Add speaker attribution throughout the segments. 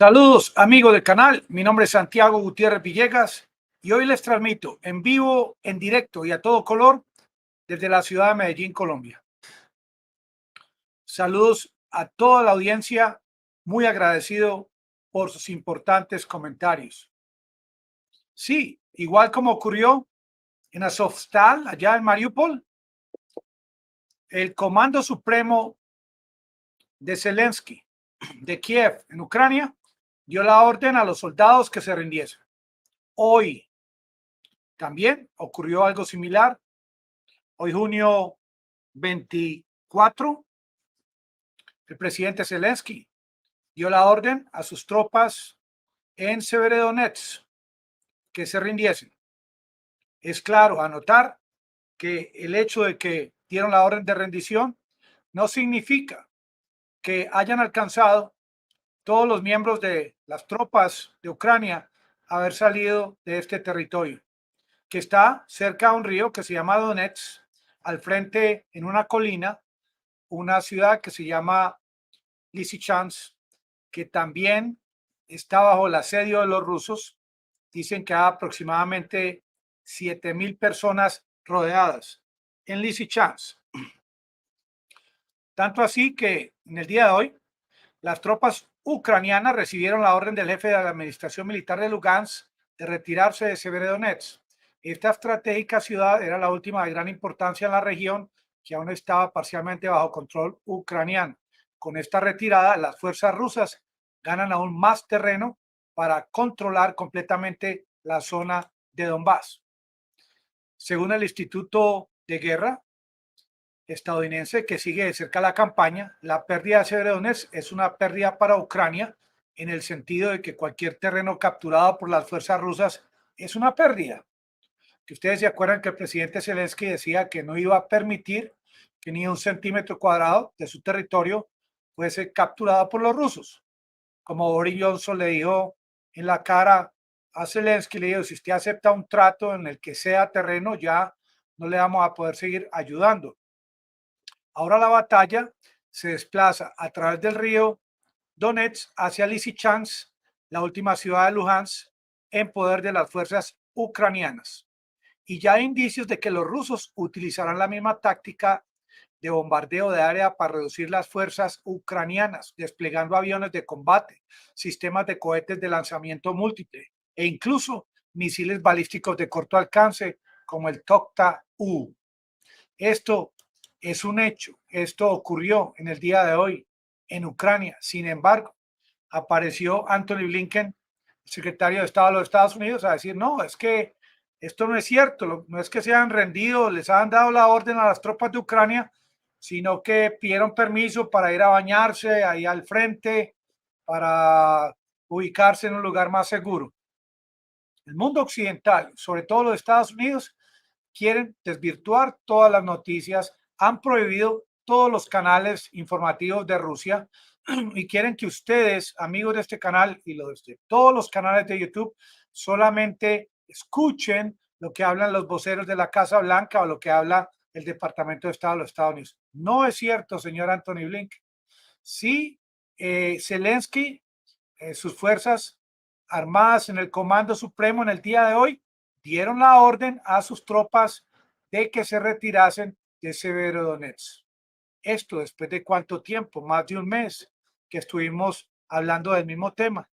Speaker 1: Saludos amigos del canal, mi nombre es Santiago Gutiérrez Villegas y hoy les transmito en vivo, en directo y a todo color desde la ciudad de Medellín, Colombia. Saludos a toda la audiencia, muy agradecido por sus importantes comentarios. Sí, igual como ocurrió en Azovstal, allá en Mariupol, el Comando Supremo de Zelensky, de Kiev, en Ucrania, dio la orden a los soldados que se rindiesen. Hoy también ocurrió algo similar. Hoy, junio 24, el presidente Zelensky dio la orden a sus tropas en Severodonetsk que se rindiesen. Es claro anotar que el hecho de que dieron la orden de rendición no significa que hayan alcanzado todos los miembros de las tropas de Ucrania haber salido de este territorio, que está cerca de un río que se llama Donetsk, al frente en una colina, una ciudad que se llama Lysychansk, que también está bajo el asedio de los rusos. Dicen que hay aproximadamente 7,000 personas rodeadas en Lysychansk. Tanto así que en el día de hoy, las tropas ucranianas recibieron la orden del jefe de la administración militar de Lugansk de retirarse de Severodonetsk. Esta estratégica ciudad era la última de gran importancia en la región, que aún estaba parcialmente bajo control ucraniano. Con esta retirada, las fuerzas rusas ganan aún más terreno para controlar completamente la zona de Donbass. Según el Instituto de Guerra estadounidense que sigue de cerca la campaña, la pérdida de Severodonetsk es una pérdida para Ucrania en el sentido de que cualquier terreno capturado por las fuerzas rusas es una pérdida. Que ustedes se acuerdan que el presidente Zelensky decía que no iba a permitir que ni un centímetro cuadrado de su territorio fuese capturado por los rusos. Como Boris Johnson le dijo en la cara a Zelensky, le dijo, si usted acepta un trato en el que sea terreno, ya no le vamos a poder seguir ayudando. Ahora la batalla se desplaza a través del río Donetsk hacia Lysychansk, la última ciudad de Luhansk, en poder de las fuerzas ucranianas. Y ya hay indicios de que los rusos utilizarán la misma táctica de bombardeo de área para reducir las fuerzas ucranianas, desplegando aviones de combate, sistemas de cohetes de lanzamiento múltiple e incluso misiles balísticos de corto alcance como el Tokta-U. Esto es un hecho, esto ocurrió en el día de hoy en Ucrania. Sin embargo, apareció Anthony Blinken, secretario de Estado de los Estados Unidos, a decir, no, es que esto no es cierto, no es que se han rendido, les han dado la orden a las tropas de Ucrania, sino que pidieron permiso para ir a bañarse ahí al frente, para ubicarse en un lugar más seguro. El mundo occidental, sobre todo los Estados Unidos, quieren desvirtuar todas las noticias, han prohibido todos los canales informativos de Rusia y quieren que ustedes, amigos de este canal y los de todos los canales de YouTube, solamente escuchen lo que hablan los voceros de la Casa Blanca o lo que habla el Departamento de Estado de los Estados Unidos. No es cierto, señor Anthony Blinken. Sí, Zelensky, sus fuerzas armadas en el Comando Supremo en el día de hoy dieron la orden a sus tropas de que se retirasen de Severodonetsk. Esto después de cuánto tiempo, más de un mes que estuvimos hablando del mismo tema.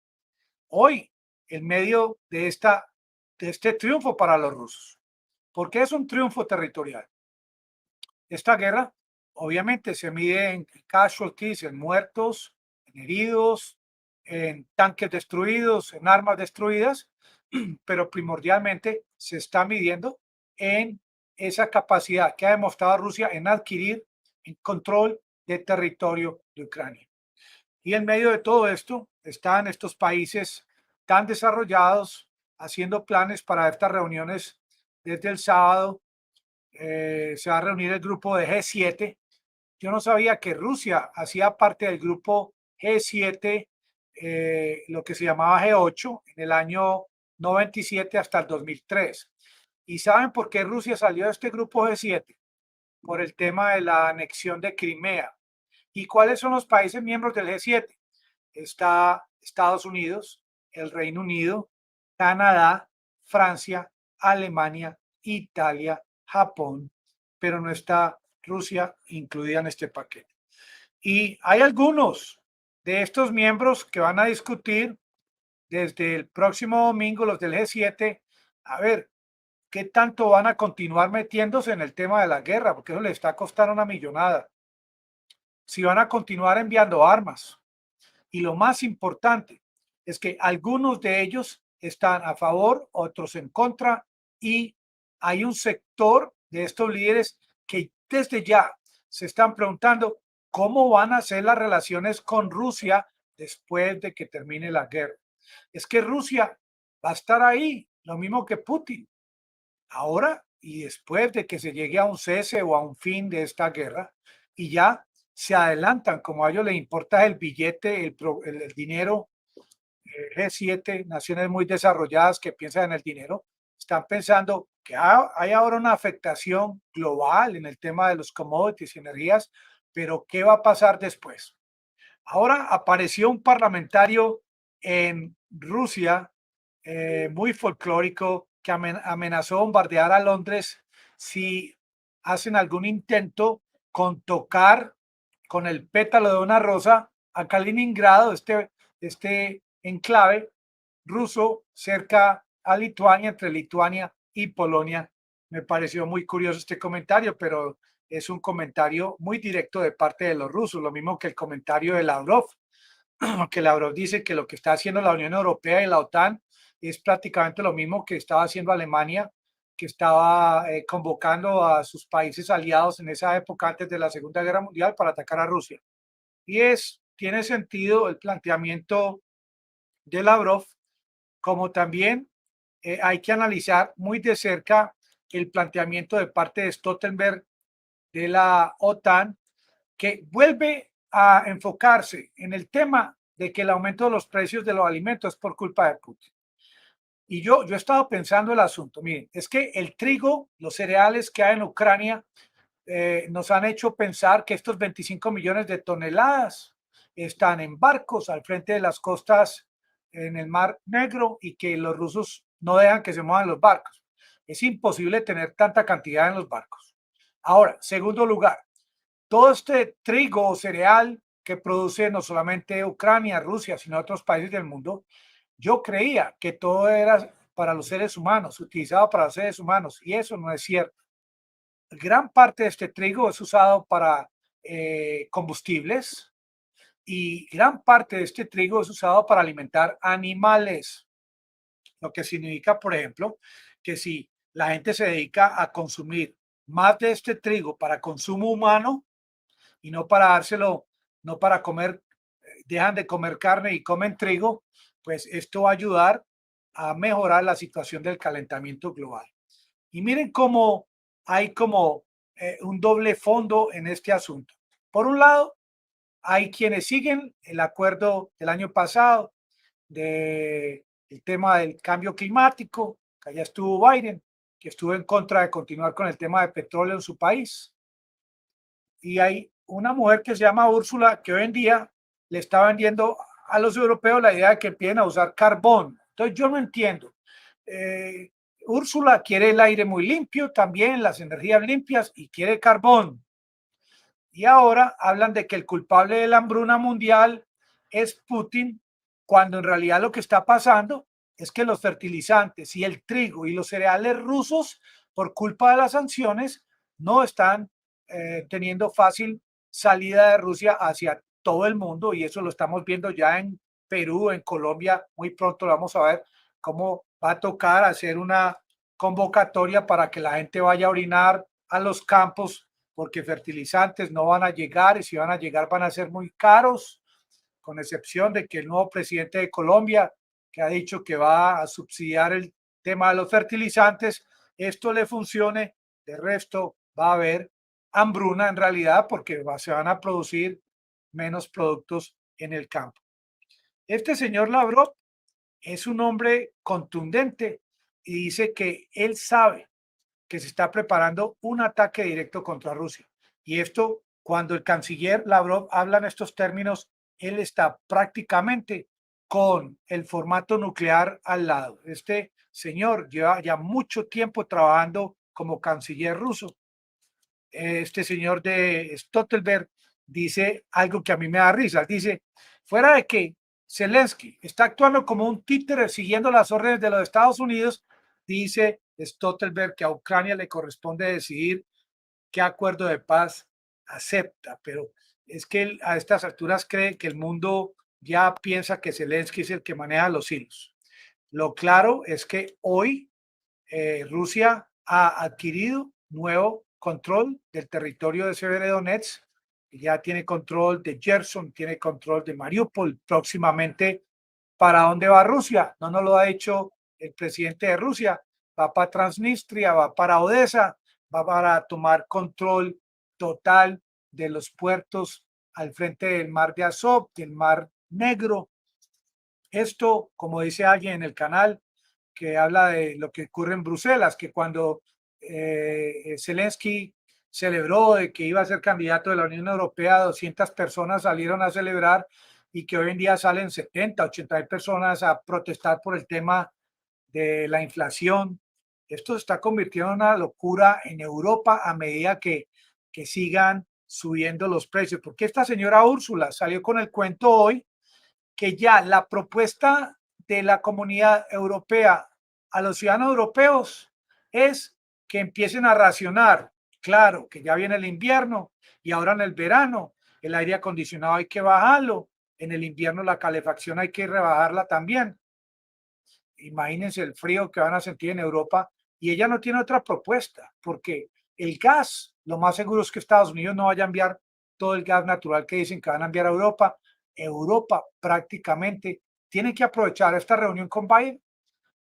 Speaker 1: Hoy, en medio de este triunfo para los rusos, porque es un triunfo territorial. Esta guerra obviamente se mide en casualties, en muertos, en heridos, en tanques destruidos, en armas destruidas, pero primordialmente se está midiendo en esa capacidad que ha demostrado Rusia en adquirir el control de territorio de Ucrania. Y en medio de todo esto están estos países tan desarrollados haciendo planes para estas reuniones desde el sábado. Se va a reunir el grupo de G7. Yo no sabía que Rusia hacía parte del grupo G7, lo que se llamaba G8, en el año 97 hasta el 2003. ¿Y saben por qué Rusia salió de este grupo G7? Por el tema de la anexión de Crimea. ¿Y cuáles son los países miembros del G7? Está Estados Unidos, el Reino Unido, Canadá, Francia, Alemania, Italia, Japón, pero no está Rusia incluida en este paquete. Y hay algunos de estos miembros que van a discutir desde el próximo domingo, los del G7, a ver qué tanto van a continuar metiéndose en el tema de la guerra, porque eso les está costando una millonada. Si van a continuar enviando armas. Y lo más importante es que algunos de ellos están a favor, otros en contra, y hay un sector de estos líderes que desde ya se están preguntando cómo van a ser las relaciones con Rusia después de que termine la guerra. Es que Rusia va a estar ahí, lo mismo que Putin. Ahora y después de que se llegue a un cese o a un fin de esta guerra, y ya se adelantan, como a ellos les importa el billete, el dinero, G7, naciones muy desarrolladas que piensan en el dinero, están pensando que hay ahora una afectación global en el tema de los commodities y energías, pero ¿qué va a pasar después? Ahora apareció un parlamentario en Rusia muy folclórico que amenazó bombardear a Londres si hacen algún intento con tocar con el pétalo de una rosa a Kaliningrado, este enclave ruso cerca a Lituania, entre Lituania y Polonia. Me pareció muy curioso este comentario, pero es un comentario muy directo de parte de los rusos, lo mismo que el comentario de Lavrov, que Lavrov dice que lo que está haciendo la Unión Europea y la OTAN es prácticamente lo mismo que estaba haciendo Alemania, que estaba convocando a sus países aliados en esa época antes de la Segunda Guerra Mundial para atacar a Rusia. Y tiene sentido el planteamiento de Lavrov, como también hay que analizar muy de cerca el planteamiento de parte de Stoltenberg de la OTAN, que vuelve a enfocarse en el tema de que el aumento de los precios de los alimentos es por culpa de Putin. Y yo he estado pensando el asunto. Miren, es que el trigo, los cereales que hay en Ucrania, nos han hecho pensar que estos 25 millones de toneladas están en barcos al frente de las costas en el Mar Negro y que los rusos no dejan que se muevan los barcos. Es imposible tener tanta cantidad en los barcos. Ahora, segundo lugar, todo este trigo o cereal que produce no solamente Ucrania, Rusia, sino otros países del mundo, yo creía que todo era para los seres humanos, utilizado para los seres humanos, y eso no es cierto. Gran parte de este trigo es usado para combustibles y gran parte de este trigo es usado para alimentar animales, lo que significa, por ejemplo, que si la gente se dedica a consumir más de este trigo para consumo humano, y no para dárselo, no para comer, dejan de comer carne y comen trigo, pues esto va a ayudar a mejorar la situación del calentamiento global. Y miren cómo hay como un doble fondo en este asunto. Por un lado, hay quienes siguen el acuerdo del año pasado del tema del cambio climático, que allá estuvo Biden, que estuvo en contra de continuar con el tema de petróleo en su país. Y hay una mujer que se llama Úrsula, que hoy en día le está vendiendo a los europeos la idea de que empiecen a usar carbón. Entonces yo no entiendo. Eh, Úrsula quiere el aire muy limpio, también las energías limpias y quiere carbón. Y ahora hablan de que el culpable de la hambruna mundial es Putin, cuando en realidad lo que está pasando es que los fertilizantes y el trigo y los cereales rusos, por culpa de las sanciones, no están teniendo fácil salida de Rusia hacia todo el mundo, y eso lo estamos viendo ya en Perú, en Colombia. Muy pronto vamos a ver cómo va a tocar hacer una convocatoria para que la gente vaya a orinar a los campos, porque fertilizantes no van a llegar, y si van a llegar van a ser muy caros, con excepción de que el nuevo presidente de Colombia, que ha dicho que va a subsidiar el tema de los fertilizantes, esto le funcione. De resto va a haber hambruna en realidad, porque se van a producir menos productos en el campo. Este señor Lavrov es un hombre contundente y dice que él sabe que se está preparando un ataque directo contra Rusia. Y esto, cuando el canciller Lavrov habla en estos términos, él está prácticamente con el formato nuclear al lado. Este señor lleva ya mucho tiempo trabajando como canciller ruso. Este señor de Stoltenberg dice algo que a mí me da risa. Dice, fuera de que Zelensky está actuando como un títere siguiendo las órdenes de los Estados Unidos, dice Stoltenberg que a Ucrania le corresponde decidir qué acuerdo de paz acepta, pero es que él a estas alturas cree que el mundo ya piensa que Zelensky es el que maneja los hilos. Lo claro es que hoy Rusia ha adquirido nuevo control del territorio de Severodonetsk, ya tiene control de Gerson, tiene control de Mariupol. Próximamente, ¿para dónde va Rusia? No nos lo ha dicho el presidente de Rusia. Va para Transnistria, va para Odessa, va para tomar control total de los puertos al frente del mar de Azov, del mar Negro. Esto, como dice alguien en el canal, que habla de lo que ocurre en Bruselas, que cuando Zelensky celebró de que iba a ser candidato de la Unión Europea, 200 personas salieron a celebrar y que hoy en día salen 70, 80 personas a protestar por el tema de la inflación. Esto se está convirtiendo en una locura en Europa a medida que sigan subiendo los precios. Porque esta señora Úrsula salió con el cuento hoy que ya la propuesta de la Comunidad Europea a los ciudadanos europeos es que empiecen a racionar. Claro, que ya viene el invierno y ahora en el verano el aire acondicionado hay que bajarlo, en el invierno la calefacción hay que rebajarla también. Imagínense el frío que van a sentir en Europa y ella no tiene otra propuesta porque el gas, lo más seguro es que Estados Unidos no vaya a enviar todo el gas natural que dicen que van a enviar a Europa. Europa prácticamente tiene que aprovechar esta reunión con Biden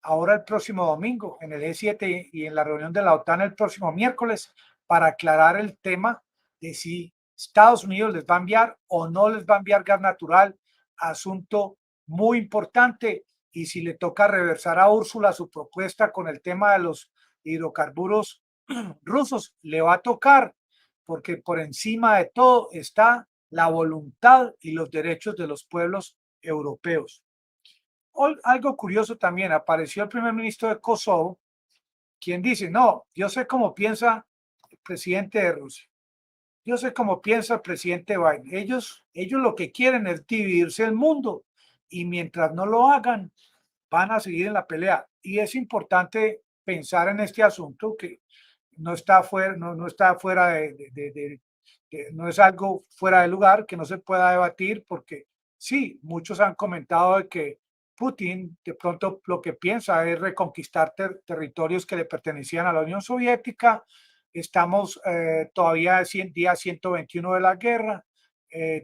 Speaker 1: ahora el próximo domingo en el G7 y en la reunión de la OTAN el próximo miércoles para aclarar el tema de si Estados Unidos les va a enviar o no les va a enviar gas natural, asunto muy importante. Y si le toca reversar a Úrsula su propuesta con el tema de los hidrocarburos rusos, le va a tocar, porque por encima de todo está la voluntad y los derechos de los pueblos europeos. Algo curioso también, apareció el primer ministro de Kosovo, quien dice, no, yo sé cómo piensa el presidente de Rusia, yo sé cómo piensa el presidente Biden, ellos lo que quieren es dividirse el mundo y mientras no lo hagan, van a seguir en la pelea. Y es importante pensar en este asunto que no está fuera, no está fuera no es algo fuera de lugar, que no se pueda debatir, porque sí, muchos han comentado de que Putin de pronto lo que piensa es reconquistar territorios que le pertenecían a la Unión Soviética. Estamos todavía día 121 de la guerra,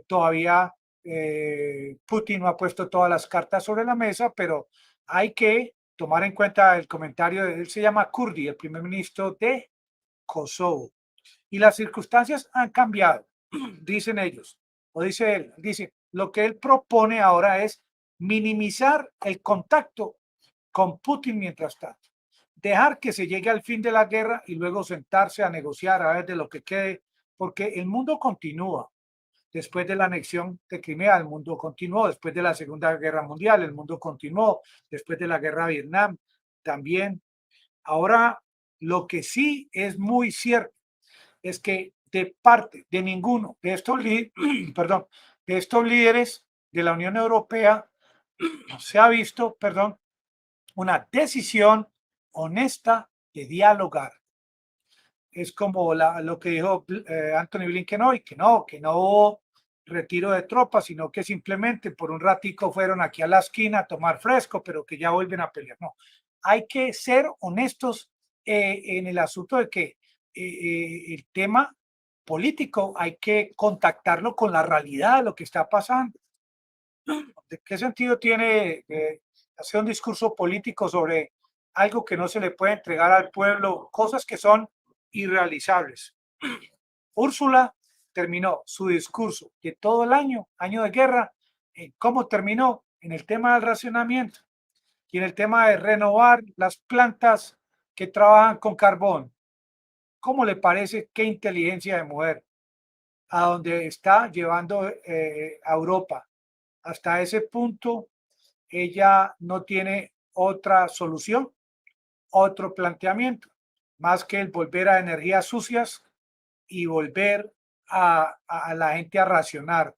Speaker 1: todavía Putin no ha puesto todas las cartas sobre la mesa, pero hay que tomar en cuenta el comentario de él, se llama Kurdi, el primer ministro de Kosovo. Y las circunstancias han cambiado, dicen ellos, o dice él, dice, lo que él propone ahora es minimizar el contacto con Putin mientras tanto, dejar que se llegue al fin de la guerra y luego sentarse a negociar a ver de lo que quede, porque el mundo continúa. Después de la anexión de Crimea, el mundo continuó. Después de la Segunda Guerra Mundial, el mundo continuó. Después de la guerra de Vietnam, también. Ahora, lo que sí es muy cierto es que de parte de ninguno de estos, perdón, de estos líderes de la Unión Europea se ha visto, perdón, una decisión honesta de dialogar. Es como lo que dijo Anthony Blinken hoy, que no hubo retiro de tropas, sino que simplemente por un ratico fueron aquí a la esquina a tomar fresco, pero que ya vuelven a pelear. No, hay que ser honestos en el asunto de que el tema político hay que contactarlo con la realidad de lo que está pasando. ¿De qué sentido tiene hacer un discurso político sobre algo que no se le puede entregar al pueblo, cosas que son irrealizables? Úrsula terminó su discurso de todo el año de guerra, ¿cómo terminó? En el tema del racionamiento y en el tema de renovar las plantas que trabajan con carbón. ¿Cómo le parece? Qué inteligencia de mujer, a donde está llevando a Europa hasta ese punto ella no tiene otra solución, otro planteamiento, más que el volver a energías sucias y volver a la gente a racionar.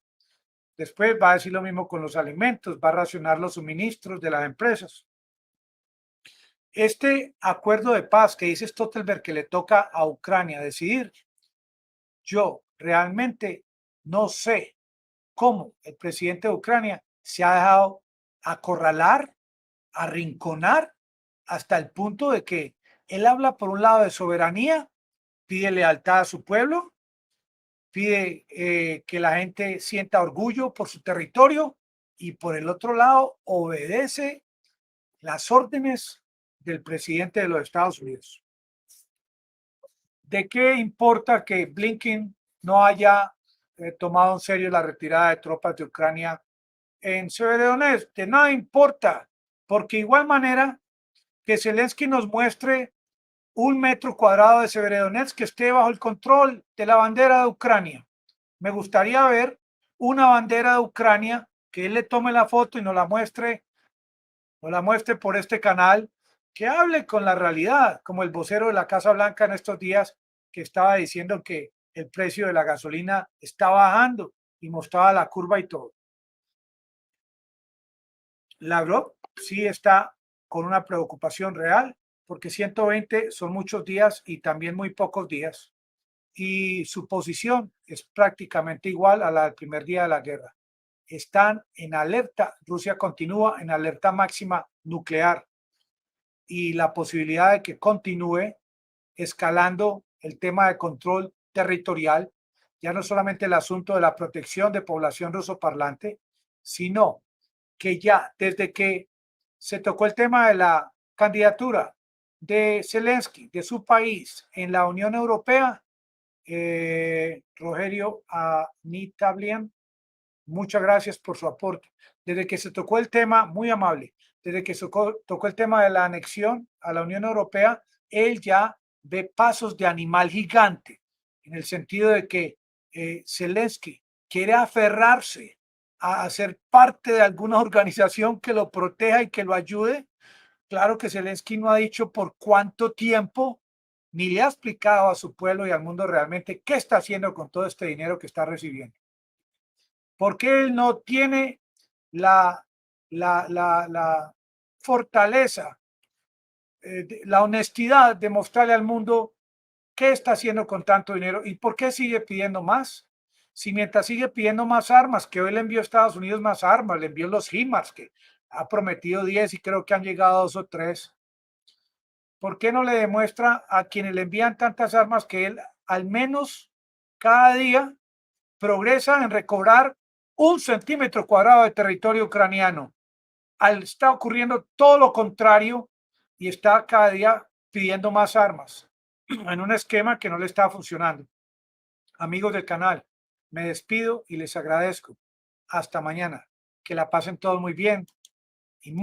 Speaker 1: Después va a decir lo mismo con los alimentos, va a racionar los suministros de las empresas. Este acuerdo de paz que dice Stoltenberg que le toca a Ucrania decidir, yo realmente no sé cómo el presidente de Ucrania se ha dejado acorralar, arrinconar, hasta el punto de que él habla por un lado de soberanía, pide lealtad a su pueblo, pide que la gente sienta orgullo por su territorio y por el otro lado obedece las órdenes del presidente de los Estados Unidos. ¿De qué importa que Blinken no haya tomado en serio la retirada de tropas de Ucrania en Severodonetsk? De nada importa, porque igual manera que Zelensky nos muestre 1 metro cuadrado de Severodonetsk que esté bajo el control de la bandera de Ucrania. Me gustaría ver una bandera de Ucrania que él le tome la foto y nos la muestre por este canal, que hable con la realidad, como el vocero de la Casa Blanca en estos días que estaba diciendo que el precio de la gasolina está bajando y mostraba la curva y todo. Lavrov sí está con una preocupación real porque 120 son muchos días y también muy pocos días. Y su posición es prácticamente igual a la del primer día de la guerra. Están en alerta, Rusia continúa en alerta máxima nuclear y la posibilidad de que continúe escalando el tema de control territorial, ya no solamente el asunto de la protección de población rusoparlante, sino que ya desde que se tocó el tema de la candidatura de Zelensky, de su país en la Unión Europea, Rogerio Anitablian, muchas gracias por su aporte. Desde que se tocó el tema, muy amable, desde que se tocó el tema de la anexión a la Unión Europea, él ya ve pasos de animal gigante, en el sentido de que Zelensky quiere aferrarse a ser parte de alguna organización que lo proteja y que lo ayude. Claro que Zelensky no ha dicho por cuánto tiempo, ni le ha explicado a su pueblo y al mundo realmente qué está haciendo con todo este dinero que está recibiendo. Porque él no tiene la fortaleza, la honestidad de mostrarle al mundo qué está haciendo con tanto dinero y por qué sigue pidiendo más. Si mientras sigue pidiendo más armas, que hoy le envió a Estados Unidos más armas, le envió los HIMARS, que ha prometido 10 y creo que han llegado 2 o 3. ¿Por qué no le demuestra a quienes le envían tantas armas que él al menos cada día progresa en recobrar 1 centímetro cuadrado de territorio ucraniano? Está ocurriendo todo lo contrario y está cada día pidiendo más armas en un esquema que no le está funcionando. Amigos del canal, me despido y les agradezco. Hasta mañana. Que la pasen todos muy bien y muy